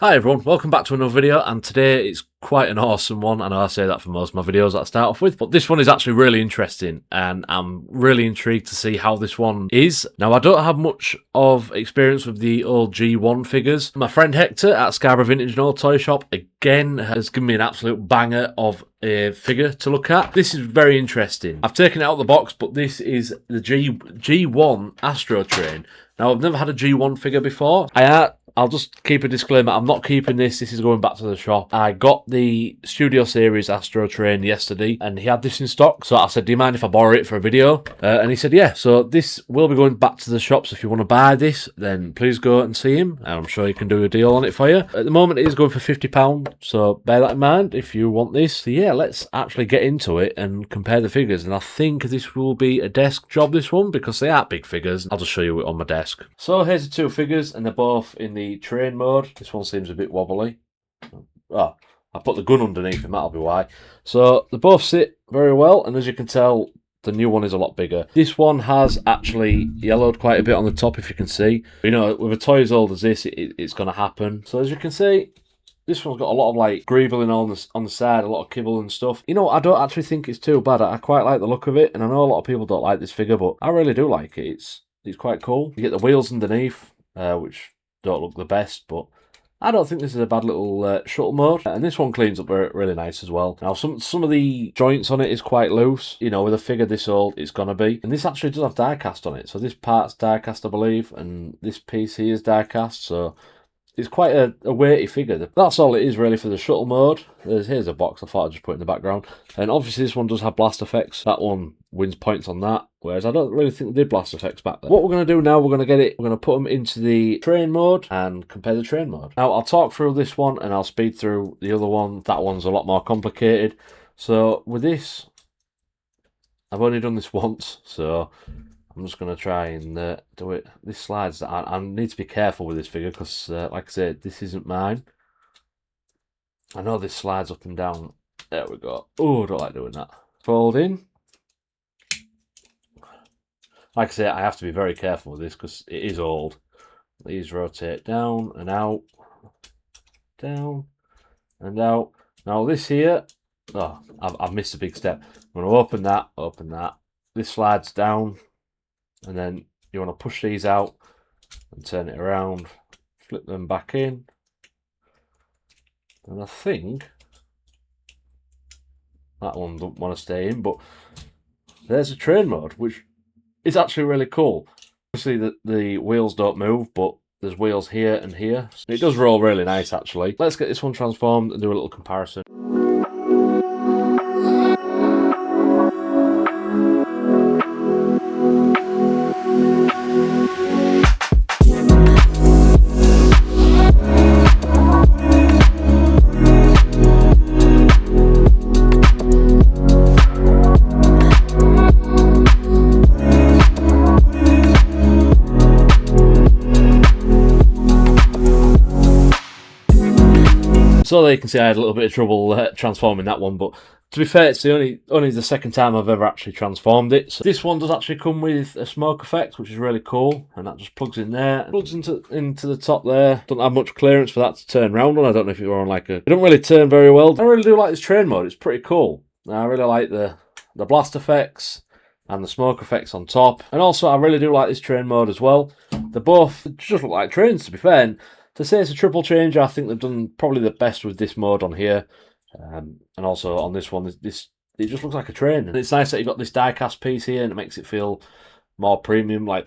Hi everyone, welcome back to another video, and today it's quite an awesome one. I know I say that for most of my videos that I start off with, but this one is actually really interesting and I'm really intrigued to see how this one is. Now, I don't have much of experience with the old G1 figures. My friend Hector at ScarboroughVintageandOldToyShop again has given me an absolute banger of a figure to look at. This is very interesting. I've taken it out of the box, but this is the G1 Astrotrain. Now, I've never had a G1 figure before. I'll just keep a disclaimer, I'm not keeping this, this is going back to the shop. I got the Studio Series Astrotrain yesterday, and he had this in stock, so I said, do you mind if I borrow it for a video? And he said, yeah, so this will be going back to the shop, so if you want to buy this, then please go and see him, and I'm sure he can do a deal on it for you. At the moment, it is going for £50, so bear that in mind if you want this. So yeah, let's actually get into it and compare the figures, and I think this will be a desk job, this one, because they are big figures. I'll just show you it on my desk. So here's the two figures, and they're both in the train mode. This one seems a bit wobbly. Oh, I put the gun underneath him, that'll be why. So they both sit very well, and as you can tell, the new one is a lot bigger. This one has actually yellowed quite a bit on the top, if you can see. You know, with a toy as old as this, it's going to happen. So as you can see, this one's got a lot of like greebling on the side, a lot of kibble and stuff. You know, I don't actually think it's too bad. I quite like the look of it, and I know a lot of people don't like this figure, but I really do like it. It's quite cool. You get the wheels underneath, which don't look the best, but I don't think this is a bad little shuttle mode. And this one cleans up really nice as well. Now, some of the joints on it is quite loose. You know, with a figure this old, it's going to be. And this actually does have die cast on it. So this part's die cast, I believe, and this piece here is die cast. So it's quite a weighty figure. That's all it is really for the shuttle mode. Here's a box I thought I'd just put in the background. And obviously this one does have blast effects. That one wins points on that. Whereas I don't really think they did blast effects back then. What we're going to do now, we're going to put them into the train mode and compare the train mode. Now, I'll talk through this one and I'll speed through the other one. That one's a lot more complicated. So with this, I've only done this once, so I'm just going to try and do it. This slides, I need to be careful with this figure because, like I said, this isn't mine. I know this slides up and down. There we go. Oh, I don't like doing that. Fold in. Like I say, I have to be very careful with this because it is old. These rotate down and out. Down and out. Now this here, oh, I've missed a big step. I'm going to open that. This slides down. And then you want to push these out and turn it around, flip them back in. And I think that one doesn't want to stay in, but there's a train mode, which is actually really cool. Obviously, the wheels don't move, but there's wheels here and here. It does roll really nice, actually. Let's get this one transformed and do a little comparison. So there you can see I had a little bit of trouble transforming that one, but to be fair, it's only the second time I've ever actually transformed it. So this one does actually come with a smoke effect, which is really cool, and that just plugs in there. It plugs into the top there. Don't have much clearance for that to turn round on. I don't know if you're on like a... It don't really turn very well. I really do like this train mode. It's pretty cool. I really like the blast effects and the smoke effects on top. And also, I really do like this train mode as well. They both just look like trains, to be fair. And to say it's a triple change, I think they've done probably the best with this mode on here. And also on this one, it just looks like a train. And it's nice that you've got this die-cast piece here, and it makes it feel more premium. Like,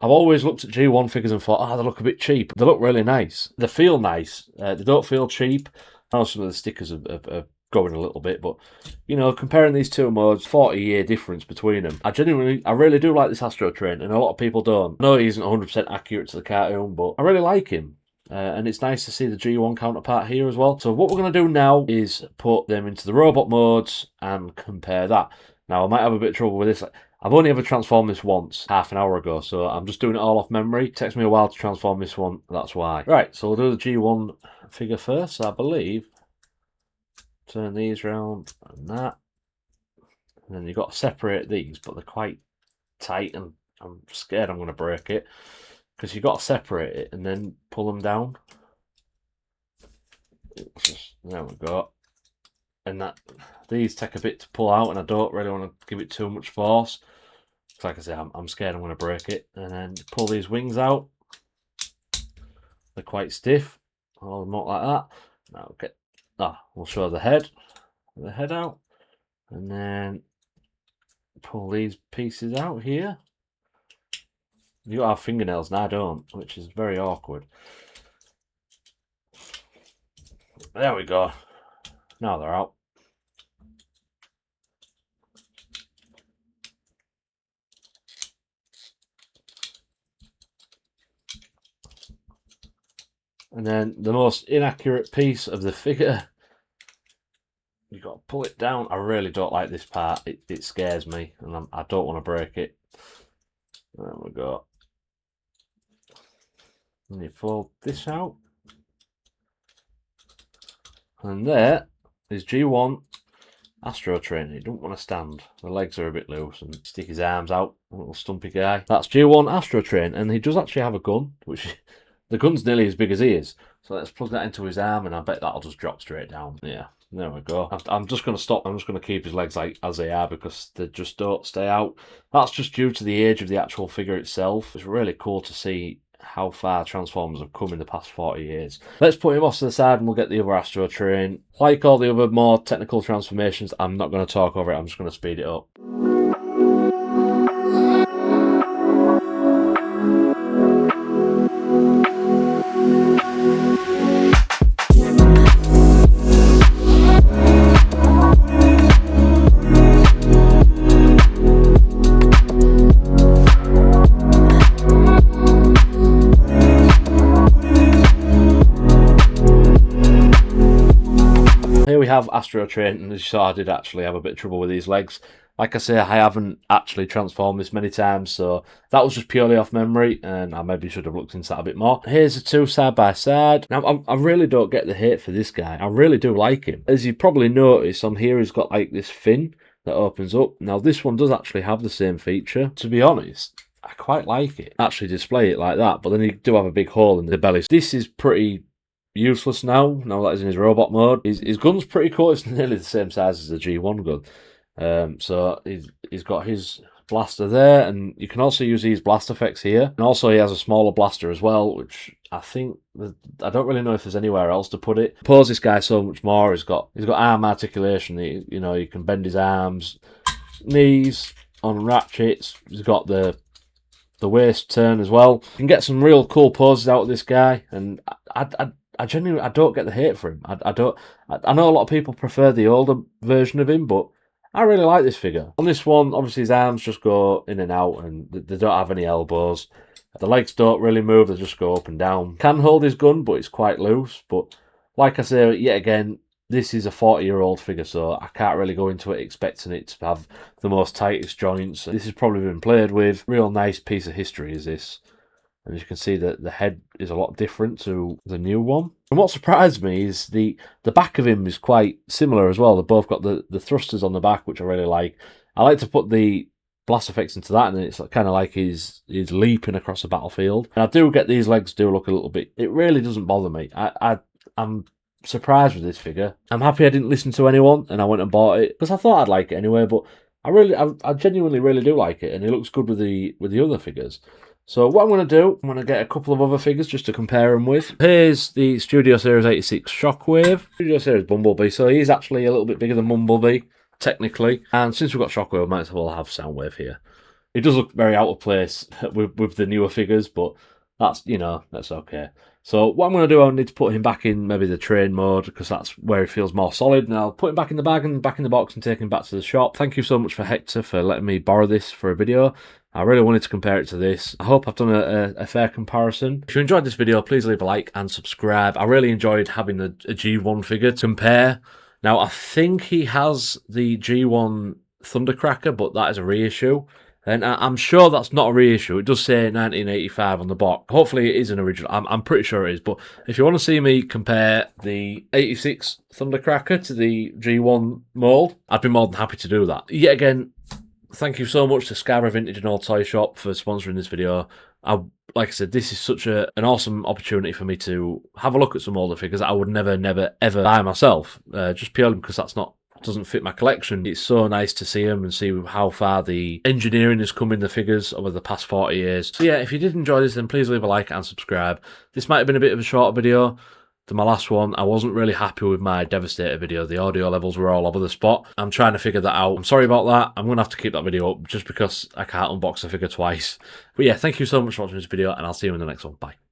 I've always looked at G1 figures and thought, oh, they look a bit cheap. They look really nice. They feel nice. They don't feel cheap. I know some of the stickers are going a little bit, but, you know, comparing these two modes, 40-year difference between them. I really do like this Astrotrain, and a lot of people don't. I know he isn't 100% accurate to the cartoon, but I really like him. And it's nice to see the G1 counterpart here as well. So what we're going to do now is put them into the robot modes and compare that. Now, I might have a bit of trouble with this. I've only ever transformed this once, half an hour ago, so I'm just doing it all off memory. It takes me a while to transform this one, that's why. Right, so we'll do the G1 figure first, I believe. Turn these round and that. And then you've got to separate these, but they're quite tight, and I'm scared I'm going to break it. Because you've got to separate it and then pull them down. There we go. And these take a bit to pull out, and I don't really want to give it too much force. Like I say, I'm scared I'm going to break it. And then pull these wings out. They're quite stiff. Hold them up like that. Now we'll show the head out, and then pull these pieces out here. You have fingernails, and I don't, which is very awkward. There we go. Now they're out. And then the most inaccurate piece of the figure, you've got to pull it down. I really don't like this part. It scares me, and I don't want to break it. There we go. And you fold this out. And there is G1 Astrotrain. He don't want to stand. The legs are a bit loose, and stick his arms out. A little stumpy guy. That's G1 Astrotrain, and he does actually have a gun, which the gun's nearly as big as he is. So let's plug that into his arm, and I bet that'll just drop straight down. Yeah, there we go. I'm just going to stop. I'm just going to keep his legs like as they are, because they just don't stay out. That's just due to the age of the actual figure itself. It's really cool to see how far Transformers have come in the past 40 years. Let's put him off to the side and we'll get the other Astrotrain. Like all the other more technical transformations, I'm not going to talk over it. I'm just going to speed it up. Here we have Astrotrain, and as you saw, I did actually have a bit of trouble with these legs. Like I say, I haven't actually transformed this many times, so that was just purely off memory, and I maybe should have looked into that a bit more. Here's the two side by side. Now, I really don't get the hate for this guy. I really do like him. As you probably noticed, on here he's got like this fin that opens up. Now, this one does actually have the same feature. To be honest, I quite like it. Actually display it like that, but then you do have a big hole in the belly. This is pretty useless now that he's in his robot mode. His gun's pretty cool. It's nearly the same size as the G1 gun. So he's got his blaster there, and you can also use these blast effects here. And also he has a smaller blaster as well, which I think I don't really know if there's anywhere else to put it. Pose this guy so much more. He's got arm articulation. You can bend his arms, knees on ratchets. He's got the waist turn as well. You can get some real cool poses out of this guy, and I genuinely don't get the hate for him. I know a lot of people prefer the older version of him, but I really like this figure. On this one, obviously his arms just go in and out, and they don't have any elbows. The legs don't really move, they just go up and down. Can hold his gun, but it's quite loose. But like I say, yet again, this is a 40-year-old figure, so I can't really go into it expecting it to have the most tightest joints. This has probably been played with. Real nice piece of history is this. And as you can see, that the head is a lot different to the new one. And what surprised me is the back of him is quite similar as well. They've both got the thrusters on the back, which I really like. I like to put the blast effects into that, and it's kind of like he's leaping across a battlefield. And I do get these legs do look a little bit... It really doesn't bother me. I'm surprised with this figure. I'm happy I didn't listen to anyone and I went and bought it, because I thought I'd like it anyway, but I genuinely really do like it, and it looks good with the other figures. So what I'm going to do, I'm going to get a couple of other figures just to compare them with. Here's the Studio Series 86 Shockwave. Studio Series Bumblebee, so he's actually a little bit bigger than Bumblebee, technically. And since we've got Shockwave, we might as well have Soundwave here. It does look very out of place with the newer figures, but that's okay. So what I'm going to do, I need to put him back in maybe the train mode, because that's where he feels more solid. And I'll put him back in the bag and back in the box and take him back to the shop. Thank you so much for Hector for letting me borrow this for a video. I really wanted to compare it to this. I hope I've done a fair comparison. If you enjoyed this video, please leave a like and subscribe. I really enjoyed having a G1 figure to compare. Now, I think he has the G1 Thundercracker, but that is a reissue. And I'm sure that's not a reissue. It does say 1985 on the box. Hopefully it is an original. I'm pretty sure it is. But if you want to see me compare the 86 Thundercracker to the G1 mold, I'd be more than happy to do that. Yet again, thank you so much to Scarborough Vintage and Old Toy Shop for sponsoring this video. I like I said, this is such an awesome opportunity for me to have a look at some older figures that I would never, ever buy myself, just purely because doesn't fit my collection. It's so nice to see them and see how far the engineering has come in the figures over the past 40 years. So yeah, if you did enjoy this, then please leave a like and subscribe. This might have been a bit of a shorter video than my last one. I wasn't really happy with my Devastator video. The audio levels were all over the spot. I'm trying to figure that out. I'm sorry about that. I'm going to have to keep that video up just because I can't unbox a figure twice. But yeah, thank you so much for watching this video, and I'll see you in the next one. Bye.